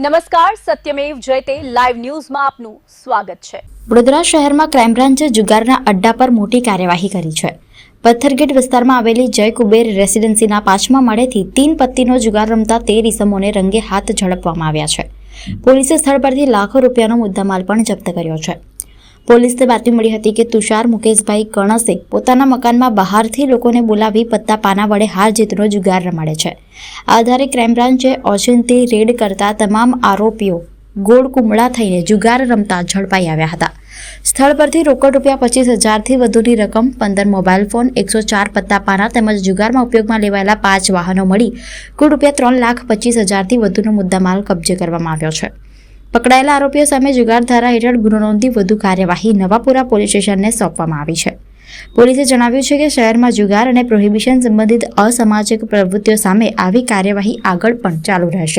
નમસ્કાર, સત્યમેવ જયતે લાઈવ ન્યૂઝમાં આપનું સ્વાગત છે। વડોદરા શહેરમાં ક્રાઇમ બ્રાન્ચે જુગારના અડ્ડા પર મોટી કાર્યવાહી કરી છે। પથ્થરગેટ વિસ્તારમાં આવેલી જય કુબેર રેસિડેન્સીના 5મા માળેથી 3 પત્તીનો જુગાર રમતા 13 ઇસમોને રંગે હાથ ઝડપવામાં આવ્યા છે। પોલીસે સ્થળ પરથી લાખો રૂપિયાનો મુદ્દામાલ પણ જપ્ત કર્યો છે। પોલીસને બાતમી મળી હતી કે તુષાર મુકેશભાઈ કણસે પોતાના મકાનમાં બહારથી લોકોને બોલાવી પત્તા પાના વડે હાર જીતનો જુગાર રમાડે છે। આ આધારે ક્રાઇમ બ્રાન્ચે ઓચિંતી રેડ કરતા તમામ આરોપીઓ ગોળ કુંબળા થઈને જુગાર રમતા ઝડપાઈ આવ્યા હતા। સ્થળ પરથી રોકડ રૂપિયા 25,000થી વધુની રકમ, 15 મોબાઈલ ફોન, 104 પત્તા પાના તેમજ જુગારમાં ઉપયોગમાં લેવાયેલા 5 વાહનો મળી કુલ રૂપિયા 3,25,000થી વધુનો મુદ્દામાલ કબજે કરવામાં આવ્યો છે। પકડાયેલા આરોપીઓ સામે જુગાર ધારા હેઠળ ગુનો નોંધી વધુ કાર્યવાહી નવાપુરા પોલીસ સ્ટેશનને સોંપવામાં આવી છે। પોલીસે જણાવ્યું છે કે શહેરમાં જુગાર અને પ્રોહિબિશન સંબંધિત અસામાજિક પ્રવૃત્તિઓ સામે આવી કાર્યવાહી આગળ પણ ચાલુ રહેશે।